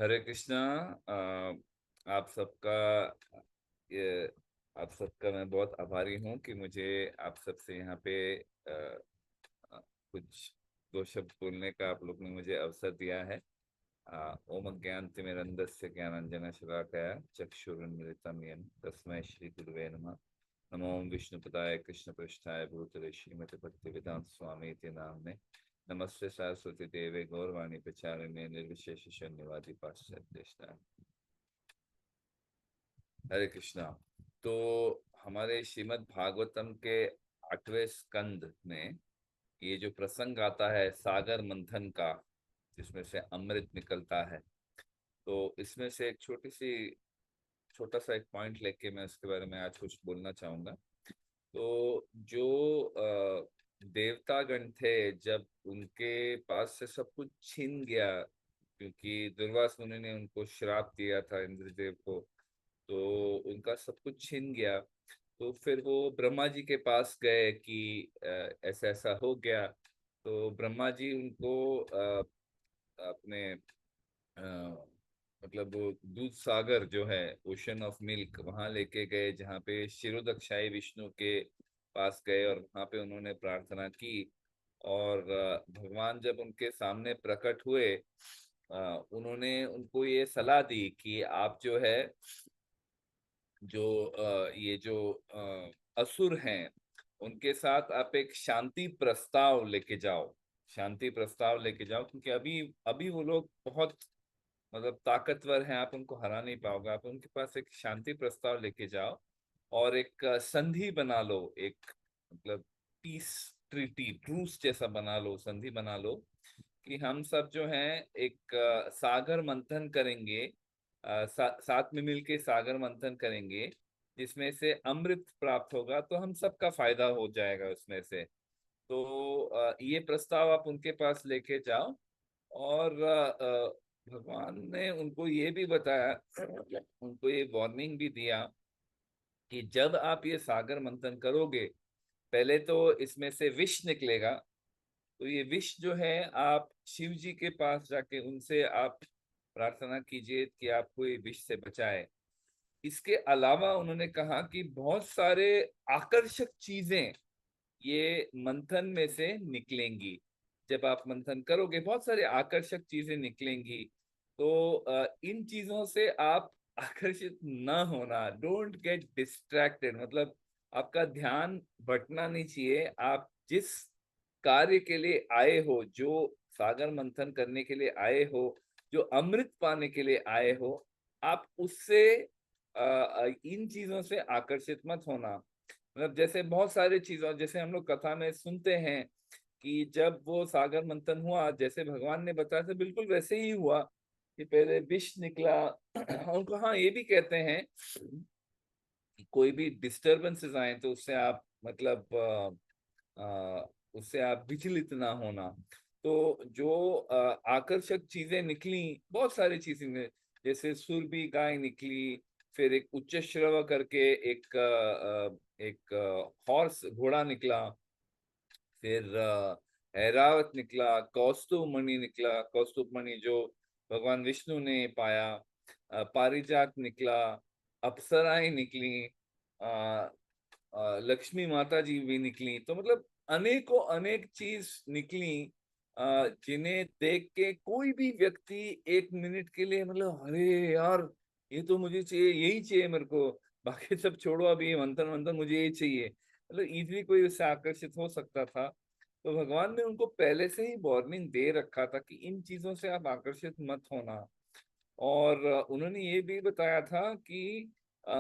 हरे कृष्णा। आप सबका ये आप सबका मैं बहुत आभारी हूँ कि मुझे आप सबसे यहाँ पे अ, कुछ दो शब्द बोलने का आप लोग ने मुझे अवसर दिया है। ओम अज्ञानतिमिरन्धस्य ज्ञानांजन शलाकया चक्षुरुन्मिलितं येन तस्मै श्री गुरुवे नमः। नमो विष्णुपदाय कृष्णपृष्ठाय भूतले श्रीमते भक्तिवेदांत स्वामी इति नाम्ने। नमस्ते सरस्वती देवे गौरवाणी प्रचारिणे निर्विशेष शून्यवादी पाश्चात्य। हरे कृष्णा। तो हमारे श्रीमद् भागवतम के 8वें स्कंद में ये जो प्रसंग आता है सागर मंथन का, जिसमें से अमृत निकलता है, तो इसमें से एक छोटा सा एक पॉइंट लेके मैं उसके बारे में आज कुछ बोलना चाहूंगा। तो जो देवतागण थे, जब उनके पास से सब कुछ छीन गया, क्योंकि दुर्वास मुनि ने उनको श्राप दिया था इंद्रदेव को, तो उनका सब कुछ छीन गया। तो फिर वो ब्रह्मा जी के पास गए कि ऐसा ऐसा हो गया। तो ब्रह्मा जी उनको अपने मतलब वो दूध सागर जो है, ओशन ऑफ मिल्क, वहां लेके गए, जहाँ पे क्षीरोदक्षाई विष्णु के पास गए और वहां पे उन्होंने प्रार्थना की। और भगवान जब उनके सामने प्रकट हुए, उन्होंने उनको ये सलाह दी कि आप जो है, जो ये जो असुर हैं, उनके साथ आप एक शांति प्रस्ताव लेके जाओ। शांति प्रस्ताव लेके जाओ, क्योंकि अभी अभी वो लोग बहुत मतलब ताकतवर हैं, आप उनको हरा नहीं पाओगे। आप उनके पास एक शांति प्रस्ताव लेके जाओ और एक संधि बना लो, एक मतलब पीस ट्रीटी, ट्रूस जैसा बना लो, संधि बना लो कि हम सब जो हैं एक सागर मंथन करेंगे। साथ में मिलके सागर मंथन करेंगे, जिसमें से अमृत प्राप्त होगा, तो हम सबका फायदा हो जाएगा उसमें से। तो ये प्रस्ताव आप उनके पास लेके जाओ। और भगवान ने उनको ये भी बताया, उनको ये वार्निंग भी दिया कि जब आप ये सागर मंथन करोगे, पहले तो इसमें से विष निकलेगा। तो ये विष जो है, आप शिव जी के पास जाके उनसे आप प्रार्थना कीजिए कि आपको ये विष से बचाए। इसके अलावा उन्होंने कहा कि बहुत सारे आकर्षक चीजें ये मंथन में से निकलेंगी। जब आप मंथन करोगे, बहुत सारी आकर्षक चीजें निकलेंगी। तो इन चीजों से आप आकर्षित ना होना, डोंट गेट डिस्ट्रैक्टेड, मतलब आपका ध्यान भटकना नहीं चाहिए। आप जिस कार्य के लिए आए हो, जो सागर मंथन करने के लिए आए हो, जो अमृत पाने के लिए आए हो, आप उससे इन चीजों से आकर्षित मत होना। मतलब जैसे बहुत सारी चीजों, जैसे हम लोग कथा में सुनते हैं कि जब वो सागर मंथन हुआ, जैसे भगवान ने बताया था, बिल्कुल वैसे ही हुआ कि पहले विष निकला। उनको हाँ ये भी कहते हैं कि कोई भी डिस्टरबेंसेस आए तो उससे आप मतलब उससे आप विचलित ना होना। तो जो आकर्षक चीजें निकली, बहुत सारी चीजें जैसे सुरभि गाय निकली, फिर एक उच्च श्रव करके एक हॉर्स घोड़ा निकला, फिर ऐरावत निकला, कौस्तुभ मणि निकला, कौस्तुभ मणि जो भगवान विष्णु ने पाया, पारिजात निकला, अप्सराएं निकली, लक्ष्मी माता जी भी निकली। तो मतलब अनेकों अनेक चीज निकली, जिन्हें देख के कोई भी व्यक्ति एक मिनट के लिए मतलब अरे यार, ये तो मुझे चाहिए, यही चाहिए मेरे को, बाकी सब छोड़ो, अभी ये मंथन मंथन मुझे यही चाहिए, मतलब इजीली कोई उससे आकर्षित हो सकता था। तो भगवान ने उनको पहले से ही वार्निंग दे रखा था कि इन चीजों से आप आकर्षित मत होना। और उन्होंने ये भी बताया था कि अ,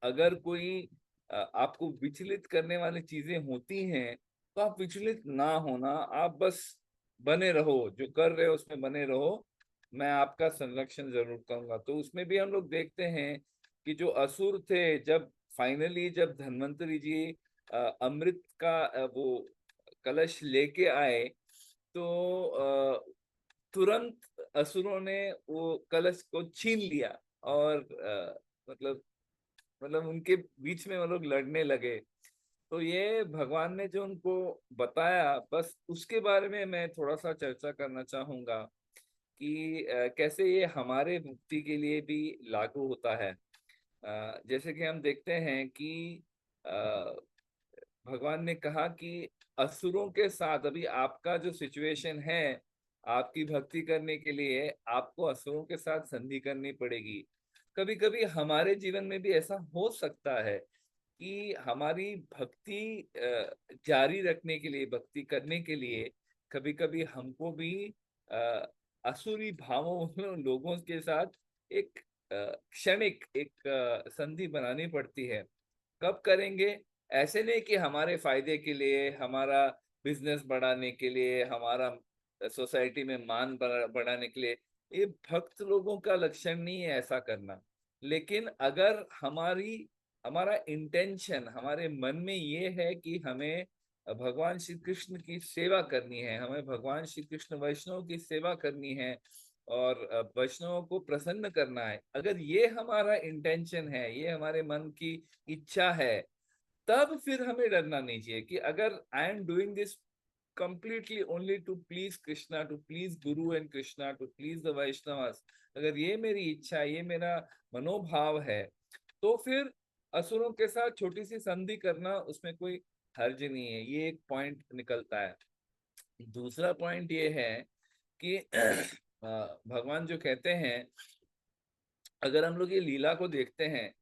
अगर कोई आपको विचलित करने वाली चीजें होती हैं, तो आप विचलित ना होना, आप बस बने रहो, जो कर रहे हो उसमें बने रहो, मैं आपका संरक्षण जरूर करूंगा। तो उसमें भी हम लोग देखते हैं कि जो असुर थे, जब फाइनली जब धन्वंतरी जी अमृत का वो कलश लेके आए, तो तुरंत असुरों ने वो कलश को छीन लिया और मतलब उनके बीच में वो लोग लड़ने लगे। तो ये भगवान ने जो उनको बताया, बस उसके बारे में मैं थोड़ा सा चर्चा करना चाहूंगा कि कैसे ये हमारे भक्ति के लिए भी लागू होता है। जैसे कि हम देखते हैं कि अ, भगवान ने कहा कि असुरों के साथ अभी आपका जो सिचुएशन है, आपकी भक्ति करने के लिए आपको असुरों के साथ संधि करनी पड़ेगी। कभी कभी हमारे जीवन में भी ऐसा हो सकता है कि हमारी भक्ति जारी रखने के लिए, भक्ति करने के लिए कभी कभी हमको भी अ, असुरी भावों वालों लोगों के साथ एक क्षणिक एक संधि बनानी पड़ती है। कब करेंगे? ऐसे नहीं कि हमारे फायदे के लिए, हमारा बिजनेस बढ़ाने के लिए, हमारा सोसाइटी में मान बढ़ाने के लिए। ये भक्त लोगों का लक्षण नहीं है ऐसा करना। लेकिन अगर हमारा इंटेंशन, हमारे मन में ये है कि हमें भगवान श्री कृष्ण की सेवा करनी है, हमें भगवान श्री कृष्ण वैष्णव की सेवा करनी है और वैष्णवों को प्रसन्न करना है, अगर ये हमारा इंटेंशन है, ये हमारे मन की इच्छा है, तब फिर हमें डरना नहीं चाहिए कि अगर I am doing this completely only to please Krishna, to please Guru and Krishna, to please the Vaishnavas, अगर ये मेरी इच्छा, ये मेरा मनोभाव है, तो फिर असुरों के साथ छोटी सी संधि करना उसमें कोई हर्ज नहीं है। ये एक पॉइंट निकलता है। दूसरा पॉइंट ये है कि भगवान जो कहते हैं, अगर हम लोग ये लीला को देखते हैं,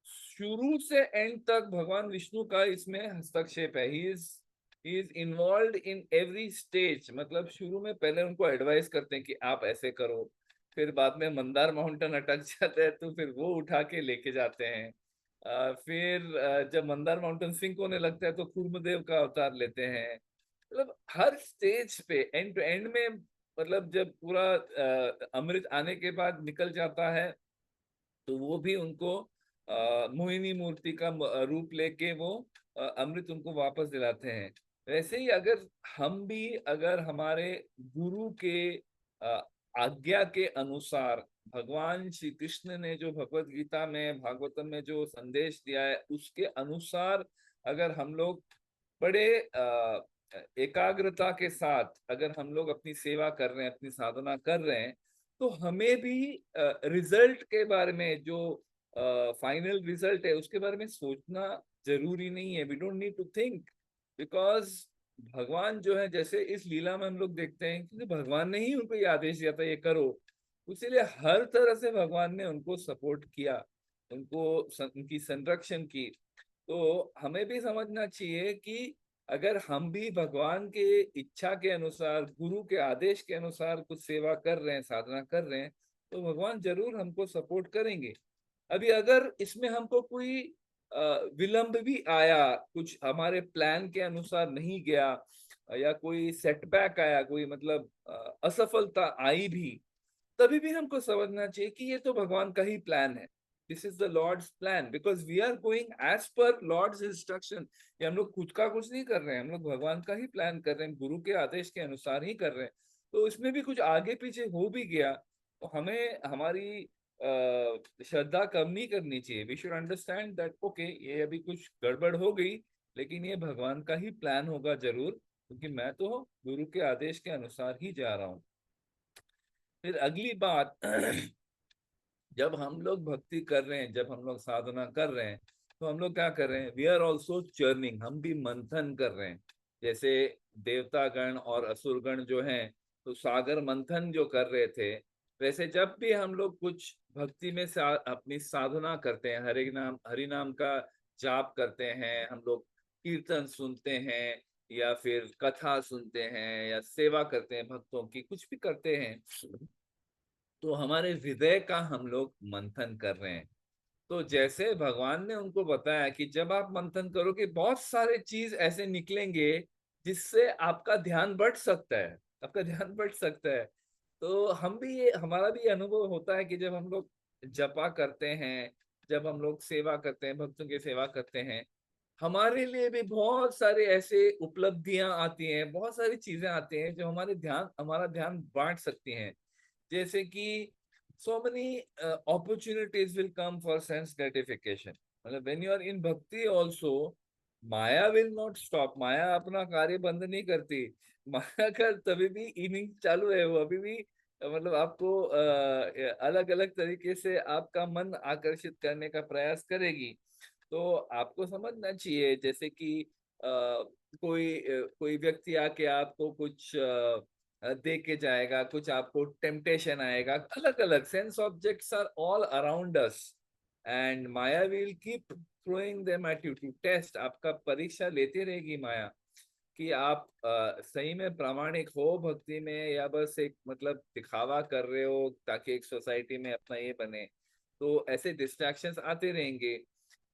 शुरू से एंड तक भगवान विष्णु का इसमें हस्तक्षेप है। He is involve in every stage. मतलब शुरू में पहले उनको एडवाइस करते हैं कि आप ऐसे करो, फिर बाद में मंदार माउंटेन अटक जाता है तो फिर वो उठा के लेके जाते हैं। फिर जब मंदार माउंटेन सिंक होने लगता है तो कूर्मदेव का अवतार लेते हैं। मतलब हर स्टेज पे एंड टू एंड में, मतलब जब पूरा अमृत आने के बाद निकल जाता है तो वो भी उनको मोहिनी मूर्ति का रूप लेके वो अमृत उनको वापस दिलाते हैं। वैसे ही अगर हम भी, अगर हमारे गुरु के अ, आज्ञा के अनुसार, भगवान श्री कृष्ण ने जो भगवत गीता में, भागवतम में जो संदेश दिया है उसके अनुसार अगर हम लोग बड़े एकाग्रता के साथ अगर हम लोग अपनी सेवा कर रहे हैं, अपनी साधना कर रहे हैं, तो हमें भी रिजल्ट के बारे में, जो फाइनल रिजल्ट है उसके बारे में सोचना जरूरी नहीं है। We don't need to think, because भगवान जो है, जैसे इस लीला में हम लोग देखते हैं कि भगवान ने ही उनको ये आदेश दिया था ये करो, इसीलिए हर तरह से भगवान ने उनको सपोर्ट किया, उनकी संरक्षण की। तो हमें भी समझना चाहिए कि अगर हम भी भगवान के इच्छा के अनुसार, गुरु के आदेश के अनुसार कुछ सेवा कर रहे हैं, साधना कर रहे हैं, तो भगवान जरूर हमको सपोर्ट करेंगे। अभी अगर इसमें हमको कोई विलंब भी आया, कुछ हमारे प्लान के अनुसार नहीं गया, या कोई सेटबैक आया, कोई मतलब असफलता आई भी, तभी भी हमको समझना चाहिए कि ये तो भगवान का ही प्लान है। This is the lord's plan, because we are going as per lord's instruction. ये हम लोग खुद का कुछ नहीं कर रहे हैं, हम लोग भगवान का ही प्लान कर रहे हैं, गुरु के आदेश के अनुसार ही कर रहे हैं। तो इसमें भी कुछ आगे पीछे हो भी गया तो हमें हमारी श्रद्धा कम नहीं करनी चाहिए। We should understand that okay, ये अभी कुछ गड़बड़ हो गई, लेकिन ये भगवान का ही प्लान होगा जरूर, क्योंकि मैं तो गुरु के आदेश के अनुसार ही जा रहा हूँ। फिर अगली बात, जब हम लोग भक्ति कर रहे हैं, जब हम लोग साधना कर रहे हैं, तो हम लोग क्या कर रहे हैं? वी आर ऑल्सो चर्निंग, हम भी मंथन कर रहे हैं। जैसे देवतागण और असुरगण जो हैं, तो सागर मंथन जो कर रहे थे, वैसे जब भी हम लोग कुछ भक्ति में अपनी साधना करते हैं, हरि नाम का जाप करते हैं, हम लोग कीर्तन सुनते हैं, या फिर कथा सुनते हैं, या सेवा करते हैं भक्तों की, कुछ भी करते हैं, तो हमारे हृदय का हम लोग मंथन कर रहे हैं। तो जैसे भगवान ने उनको बताया कि जब आप मंथन करोगे बहुत सारे चीज ऐसे निकलेंगे जिससे आपका ध्यान बढ़ सकता है, आपका ध्यान बढ़ सकता है। तो हम भी ये, हमारा भी ये अनुभव होता है कि जब हम लोग जपा करते हैं, जब हम लोग सेवा करते हैं, भक्तों की सेवा करते हैं, हमारे लिए भी बहुत सारे ऐसे उपलब्धियां आती हैं, बहुत सारी चीजें आती हैं जो हमारा ध्यान बांट सकती हैं। जैसे कि so many opportunities will come for sense gratification। मतलब when you are in bhakti also, Maya will not stop। माया अपना कार्य बंद नहीं करती। माया का तभी भी इनिंग चालू है, वो अभी भी मतलब आपको अलग अलग तरीके से आपका मन आकर्षित करने का प्रयास करेगी। तो आपको समझना चाहिए, जैसे कि कोई व्यक्ति आके आपको कुछ दे के जाएगा, कुछ आपको टेम्पटेशन आएगा, अलग अलग sense objects are all around us and maya will keep throwing them at you to test. आपका परीक्षा लेती रहेगी माया कि आप सही में प्रामाणिक हो भक्ति में, या बस एक मतलब दिखावा कर रहे हो ताकि एक सोसाइटी में अपना ये बने। तो ऐसे डिस्ट्रैक्शंस आते रहेंगे।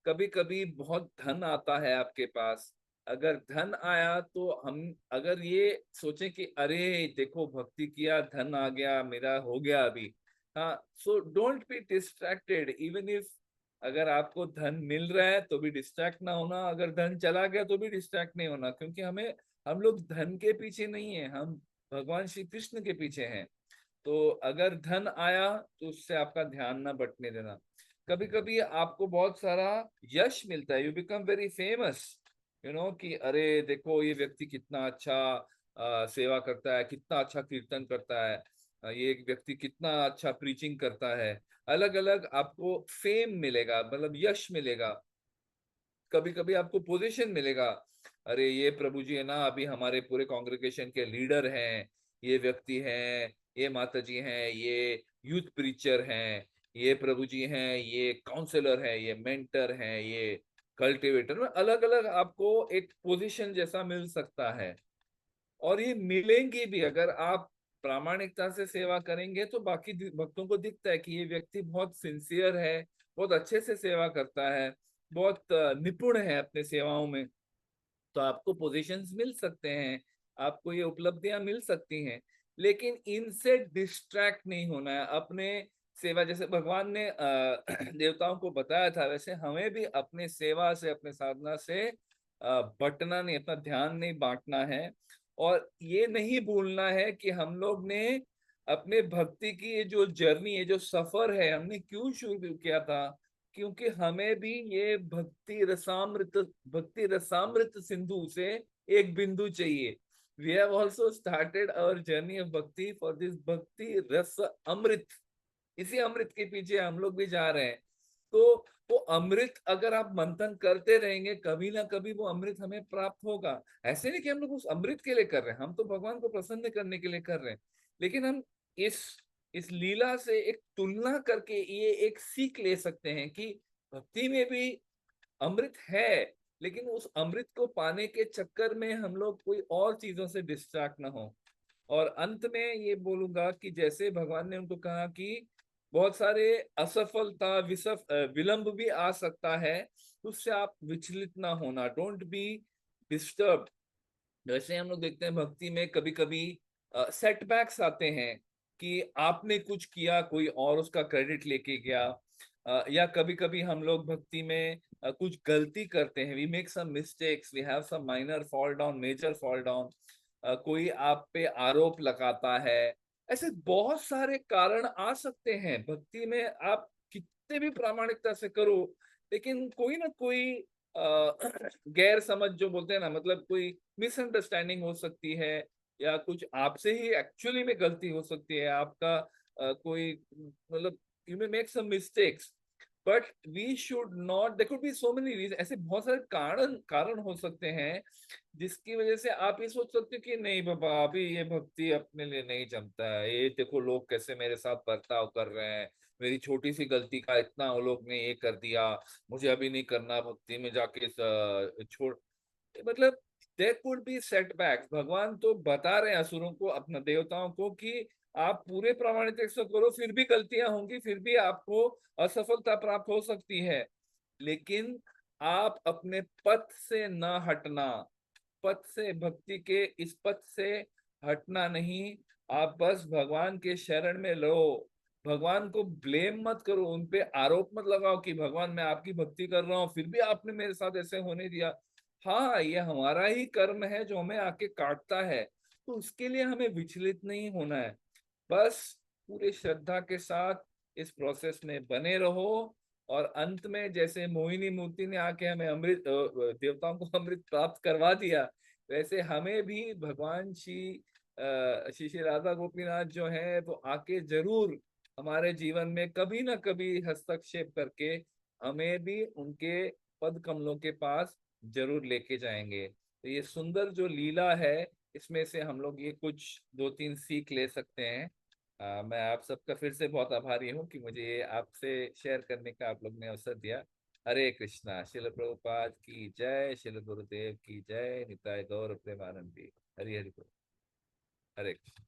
कभी कभी बहुत धन आता है आपके पास। अगर धन आया तो हम अगर ये सोचें कि अरे देखो भक्ति किया, धन आ गया, मेरा हो गया अभी। हाँ, so don't be distracted even if अगर आपको धन मिल रहा है तो भी डिस्ट्रैक्ट ना होना, अगर धन चला गया तो भी डिस्ट्रैक्ट नहीं होना, क्योंकि हम लोग धन के पीछे नहीं है, हम भगवान श्री कृष्ण के पीछे हैं। तो अगर धन आया तो उससे आपका ध्यान ना बटने देना। कभी कभी आपको बहुत सारा यश मिलता है, यू बिकम वेरी फेमस, कि अरे देखो ये व्यक्ति कितना अच्छा सेवा करता है, कितना अच्छा कीर्तन करता है, ये एक व्यक्ति कितना अच्छा प्रीचिंग करता है। अलग अलग आपको फेम मिलेगा, मतलब यश मिलेगा। कभी कभी आपको पोजीशन मिलेगा, अरे ये प्रभु जी है ना, अभी हमारे पूरे कांग्रेगेशन के लीडर हैं, ये व्यक्ति हैं, ये माता जी हैं, ये यूथ प्रीचर हैं, ये प्रभु जी हैं, ये काउंसलर हैं, ये मेंटर हैं, ये कल्टीवेटर। अलग अलग आपको एक पोजीशन जैसा मिल सकता है। और ये मिलेंगी भी अगर आप प्रामाणिकता से सेवा करेंगे, तो बाकी भक्तों को दिखता है कि ये व्यक्ति बहुत सिंसियर है, बहुत अच्छे से सेवा करता है, बहुत निपुण है अपने सेवाओं में। तो आपको पोजीशंस मिल सकते हैं, आपको ये उपलब्धियां मिल सकती हैं। लेकिन इनसे डिस्ट्रैक्ट नहीं होना है अपने सेवा। जैसे भगवान ने देवताओं को बताया था, वैसे हमें भी अपने सेवा से, अपने साधना से बटना नहीं, अपना ध्यान नहीं बांटना है। और ये नहीं भूलना है कि हम लोग ने अपने भक्ति की ये जो जर्नी है, जो सफर है, हमने क्यों शुरू किया था। क्योंकि हमें भी ये भक्ति रसामृत सिंधु से एक बिंदु चाहिए। We have also started our journey of bhakti for this Bhakti Rasa अमृत। इसी अमृत के पीछे हम लोग भी जा रहे हैं। तो वो अमृत अगर आप मंथन करते रहेंगे, कभी ना कभी वो अमृत हमें प्राप्त होगा। ऐसे नहीं कि हम लोग उस अमृत के लिए कर रहे हैं, हम तो भगवान को प्रसन्न करने के लिए कर रहे हैं। लेकिन हम इस इस लीला से एक तुलना करके ये एक सीख ले सकते हैं कि भक्ति में भी अमृत है, लेकिन उस अमृत को पाने के चक्कर में हम लोग कोई और चीजों से डिस्ट्रैक्ट ना हो। और अंत में ये बोलूंगा कि जैसे भगवान ने उनको कहा कि बहुत सारे असफलता विलंब भी आ सकता है, उससे आप विचलित ना होना, डोंट बी डिस्टर्ब। वैसे हम लोग देखते हैं भक्ति में कभी कभी सेटबैक्स आते हैं कि आपने कुछ किया, कोई और उसका क्रेडिट लेके गया। या कभी कभी हम लोग भक्ति में कुछ गलती करते हैं, we make some mistakes, we have some minor fall down, major fall down. कोई आप पे आरोप लगाता है। ऐसे बहुत सारे कारण आ सकते हैं भक्ति में, आप कितने भी प्रामाणिकता से करो, लेकिन कोई ना कोई गैर समझ जो बोलते हैं ना, मतलब कोई मिसअंडरस्टैंडिंग हो सकती है, या कुछ आपसे ही एक्चुअली में गलती हो सकती है, आपका कोई मतलब you may make some mistakes. But we should not, there could be so many reason, ऐसे बहुत सारे कारण कारण हो सकते हैं जिसकी वजह से आप ये सोच सकते हो कि नहीं बाबा, अभी ये भक्ति अपने लिए नहीं जमता है, ये देखो लोग कैसे मेरे साथ बर्ताव कर रहे हैं, मेरी छोटी सी गलती का इतना वो लोग ने ये कर दिया, मुझे अभी नहीं करना भक्ति में जाके छोड़। मतलब देयर कुड बी सेटबैक्स। भगवान तो बता रहे हैं असुरों को, अपना देवताओं को, कि आप पूरे प्रामाणिक से करो, फिर भी गलतियां होंगी, फिर भी आपको असफलता प्राप्त हो सकती है। लेकिन आप अपने पथ से न हटना, पथ से, भक्ति के इस पथ से हटना नहीं। आप बस भगवान के शरण में लो। भगवान को ब्लेम मत करो, उन पे आरोप मत लगाओ कि भगवान मैं आपकी भक्ति कर रहा हूँ फिर भी आपने मेरे साथ ऐसे होने दिया। हाँ, ये हमारा ही कर्म है जो हमें आके काटता है, तो उसके लिए हमें विचलित नहीं होना है। बस पूरे श्रद्धा के साथ इस प्रोसेस में बने रहो। और अंत में जैसे मोहिनी मूर्ति ने आके हमें अमृत, देवताओं को अमृत प्राप्त करवा दिया, वैसे हमें भी भगवान श्री श्री श्री राधा गोपीनाथ जो है वो आके जरूर हमारे जीवन में कभी ना कभी हस्तक्षेप करके हमें भी उनके पद कमलों के पास जरूर लेके जाएंगे। तो ये सुंदर जो लीला है, इसमें से हम लोग ये कुछ दो तीन सीख ले सकते हैं। मैं आप सबका फिर से बहुत आभारी हूँ कि मुझे ये आपसे शेयर करने का आप लोग ने अवसर दिया। हरे कृष्णा। शिल प्रभुपाद की जय, शिल गुरुदेव की जय, निताय गौर प्रेमानंदी। हरि हरि बोल। हरे कृष्ण।